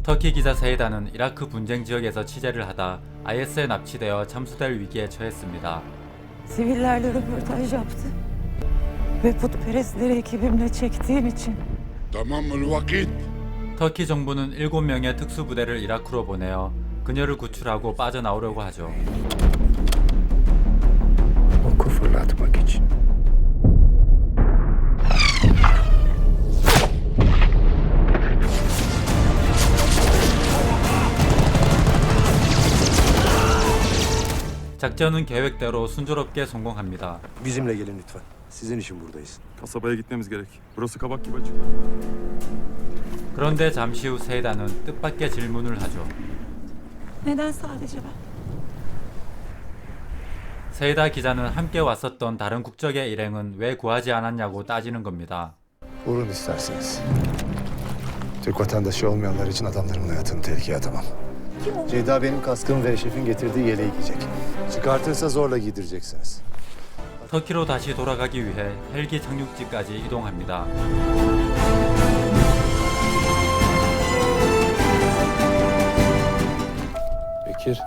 터키 기자 세이다는 이라크 분쟁 지역에서 취재를 하다 IS에 납치되어 참수될 위기에 처했습니다. Sivillerle röportaj yaptı. Ve putperestleri ekibimle çektiğim için. تمام الوقت. 터키 정부는 7명의 특수부대를 이라크로 보내어 그녀를 구출하고 빠져나오려고 하죠. Oku fırlatmak için. 작전은 계획대로 순조롭게 성공합니다. Bizimle gelin lütfen. Sizin için buradayız. Kasabaya gitmemiz gerek. Burası kabak gibi açık. 그런데 잠시 후 세이다는 뜻밖의 질문을 하죠. Neden sadece ben? 세이다 기자는 함께 왔었던 다른 국적의 일행은 왜 구하지 않았냐고 따지는 겁니다. Vurun isterseniz. Türk vatandaşı olmayanlar için adamlarımın hayatını tehlikeye atamam. Ceyda benim kaskım ve şefin getirdiği yeleği giyecek. Çıkartırsa zorla giydireceksiniz. 터키로 다시 돌아가기 위해 헬기 착륙지까지 이동합니다. Bekir,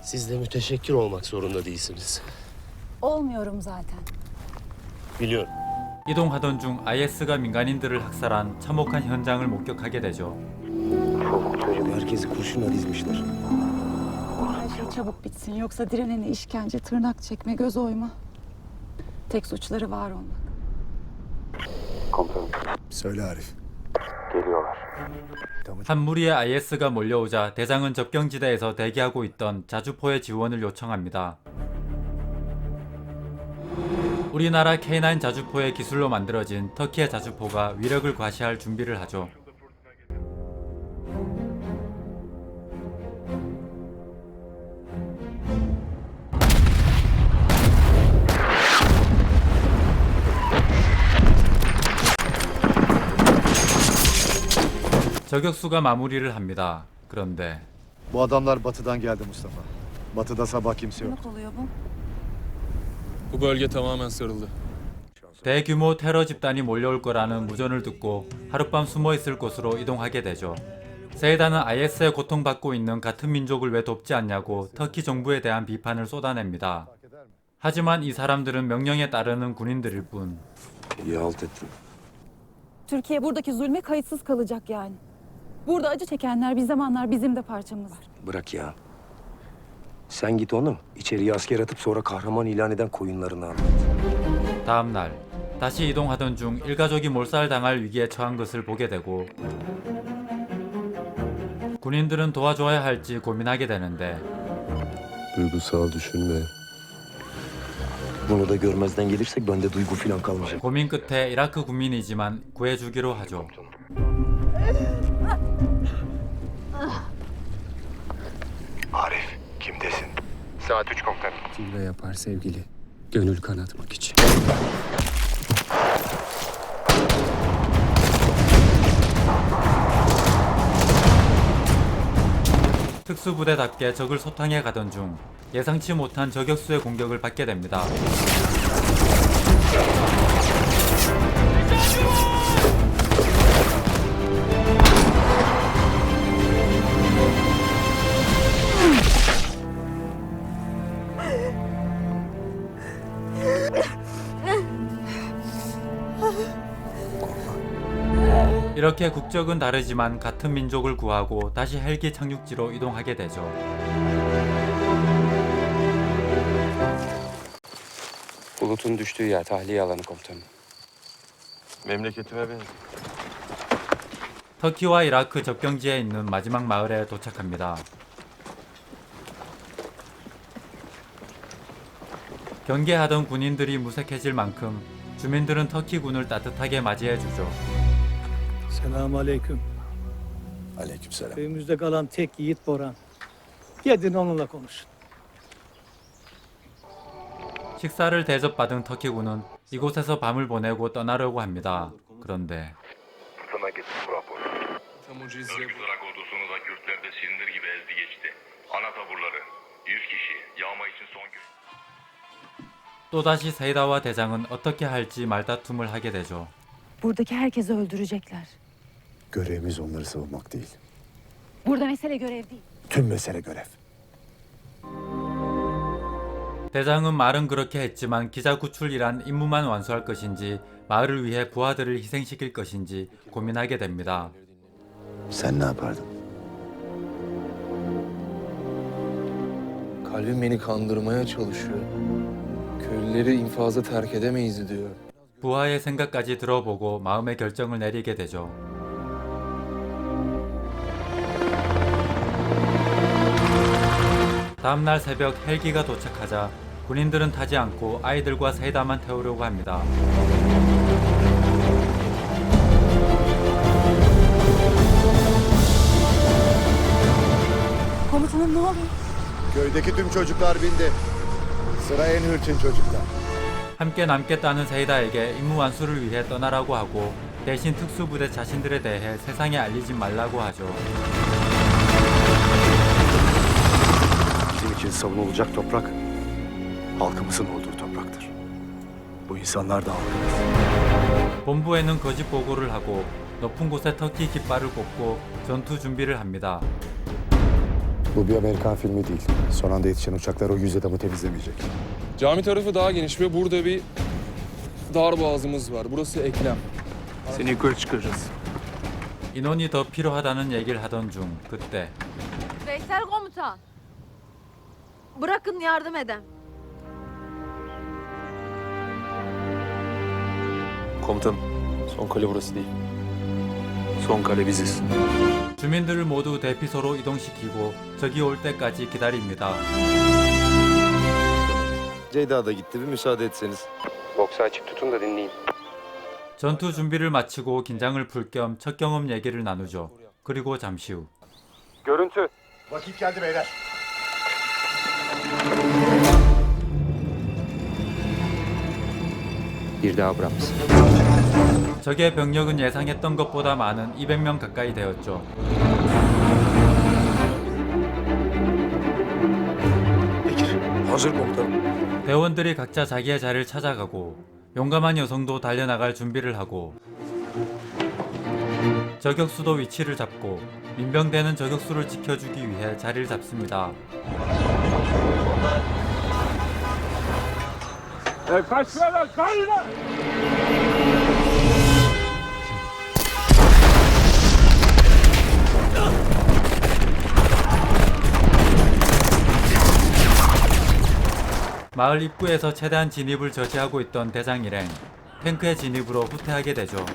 siz de müteşekkir olmak zorunda değilsiniz. Olmuyorum zaten. Biliyorum. 이동하던 중 IS가 민간인들을 학살한 참혹한 현장을 목격하게 되죠. Çocuk herkesi kurşunla dizmişler. Her şey çabuk bitsin. Yoksa direnene işkence, tırnak çekme, göz oyma. Tek suçları var olmak. Komutanım. Söyle Arif. 한 무리의 IS가 몰려오자 대장은 접경지대에서 대기하고 있던 자주포의 지원을 요청합니다. 우리나라 K9 자주포의 기술로 만들어진 터키의 자주포가 위력을 과시할 준비를 하죠. 저격수가 마무리를 합니다. 그런데 Bu adamlar batıdan geldi Mustafa. Batıda sabah kimse yok. Nasıl oluyor bu? Bu bölge tamamen sarıldı. 대규모 테러 집단이 몰려올 거라는 무전을 듣고 하룻밤 숨어있을 곳으로 이동하게 되죠. 세이다는 IS에 고통받고 있는 같은 민족을 왜 돕지 않냐고 터키 정부에 대한 비판을 쏟아냅니다. 하지만 이 사람들은 명령에 따르는 군인들일 뿐. İyi halt ettin. Türkiye buradaki zulme kayıtsız kalacak yani. Burada acı çekenler bir zamanlar bizim de parçamız. Bırak ya. Sen git onu içeriye asker atıp sonra kahraman ilan eden koyunlarını anlat. 다음 날 다시 이동하던 중 일가족이 몰살당할 위기에 처한 것을 보게 되고 군인들은 도와줘야 할지 고민하게 되는데 Duygusal düşünme. Bunu da görmezden gelirsek bende duygu falan kalmayacak. 고민 끝에 이라크 국민이지만 구해주기로 하죠. Arif, kimdesin? Saat 3 komutanım. Cilve yapar sevgili. Gönül kanatmak için. 특수부대답게 적을 소탕해 가던 중 예상치 못한 저격수의 공격을 받게 됩니다. 이렇게 국적은 다르지만 같은 민족을 구하고 다시 헬기 착륙지로 이동하게 되죠. Bulutun düştüğü yer tahliye alanı komutanım. Memleketime benziyor. 터키와 이라크 접경지에 있는 마지막 마을에 도착합니다. 경계하던 군인들이 무색해질 만큼 주민들은 터키군을 따뜻하게 맞이해주죠. Selamünaleyküm. Aleykümselam. Köyümüzde kalan tek yiğit Boran. Gidin onunla konuşun. 식사를 대접받은 터키군은 이곳에서 밤을 보내고 떠나려고 합니다. 그런데 Irak ordusunu da Kürtler de sindir gibi ezdi geçti. Ana taburları 100 kişi yağma için son gün. 또다시 세이다와 대장은 어떻게 할지 말다툼을 하게 되죠. Buradaki herkesi öldürecekler. Görevimiz onları savunmak değil. Burada mesele görev değil. Tüm mesele görev. 대장은 말은 그렇게 했지만 기자 구출이란 임무만 완수할 것인지 마을을 위해 부하들을 희생시킬 것인지 고민하게 됩니다. Sen ne yapardın? Kalbim beni kandırmaya çalışıyor. Köylüleri infaza terk edemeyiz diyor. 부하의 생각까지 들어보고 마음의 결정을 내리게 되죠. 다음날 새벽 헬기가 도착하자 군인들은 타지 않고 아이들과 세이다만 태우려고 합니다. Komutanım ne oluyor? Köydeki tüm çocuklar bindi. Sıra en hırçın çocuklar. 함께 남겠다는 세이다에게 임무 완수를 위해 떠나라고 하고 대신 특수부대 자신들에 대해 세상에 알리지 말라고 하죠. Bizim için savunulacak toprak, halkımızın olduğu topraktır. Bu insanlar da halkımız. 본부에는 거짓 보고를 하고 높은 곳에 터키 깃발을 꽂고 전투 준비를 합니다. Bu bir Amerikan filmi değil. Son anda yetişen uçaklar o 100 adamı temizlemeyecek. Cami tarafı daha geniş ve burada bir dar boğazımız var. Burası eklem. Seni yukarı çıkaracağız. 인원이 더 필요하다는 얘기를 하던 중 그때 Veysel komutan. Bırakın yardım eden. Komutanım, son kale burası değil. Son kale biziz. 주민들을 모두 대피소로 이동시키고 적이 올 때까지 기다립니다. Ceyda da gitti. Bir müsaade etseniz. Boksu açık tutun da dinleyin. 전투 준비를 마치고 긴장을 풀 겸 첫 경험 얘기를 나누죠. 그리고 잠시 후 Görüntü. Vakit geldi beyler. Bir daha Abrams. 적의 병력은 예상했던 것보다 많은 200명 가까이 되었죠. Bekir, hazır komutanım. 대원들이 각자 자기의 자리를 찾아가고 용감한 여성도 달려나갈 준비를 하고 저격수도 위치를 잡고 민병대는 저격수를 지켜주기 위해 자리를 잡습니다. 마을 입구에서 최대한 진입을 저지하고 있던 대장 일행 탱크의 진입으로 후퇴하게 되죠.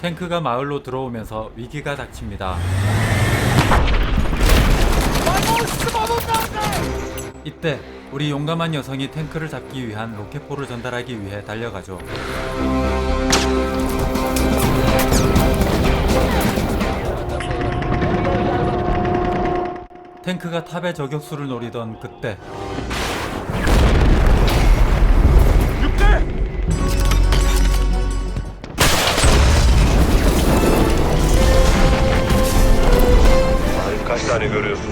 탱크가 마을로 들어오면서 위기가 닥칩니다. 이때 우리 용감한 여성이 탱크를 잡기 위한 로켓포를 전달하기 위해 달려가죠. 탱크가 탑의 저격수를 노리던 그때 Kaç tane görüyorsun?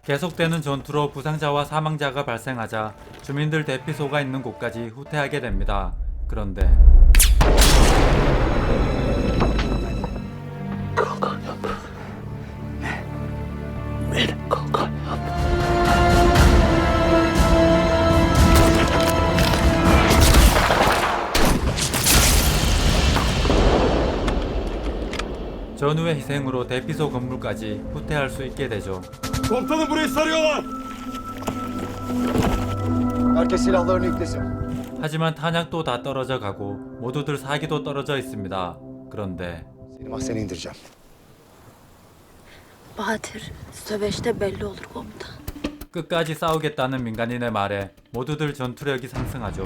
계속되는 전투로 부상자와 사망자가 발생하자 주민들 대피소가 있는 곳까지 후퇴하게 됩니다. 그런데 전우의 희생으로 대피소 건물까지 후퇴할 수 있게 되죠. Komutanım burayı sarıyorlar. Herkes silahlarını yüklesin. 하지만 탄약도 다 떨어져 가고 모두들 사기도 떨어져 있습니다. 그런데 Seni mahzene indireceğim. Bahadır, Söbeş'te belli olur komutan. 끝까지 싸우겠다는 민간인의 말에 모두들 전투력이 상승하죠.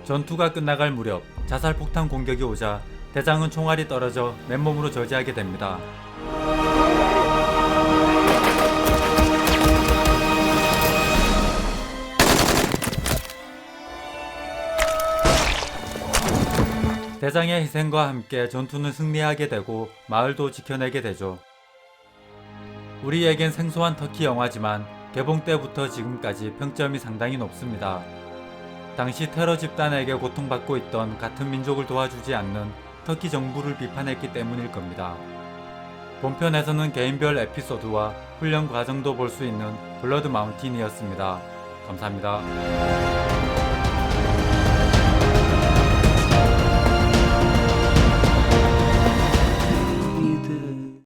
전투가 끝나갈 무렵 자살폭탄 공격이 오자 대장은 총알이 떨어져 맨몸으로 저지하게 됩니다. 대장의 희생과 함께 전투는 승리하게 되고 마을도 지켜내게 되죠. 우리에겐 생소한 터키 영화지만 개봉 때부터 지금까지 평점이 상당히 높습니다. 당시 테러 집단에게 고통받고 있던 같은 민족을 도와주지 않는 터키 정부를 비판했기 때문일 겁니다. 본편에서는 개인별 에피소드와 훈련 과정도 볼 수 있는 블러드 마운틴이었습니다. 감사합니다.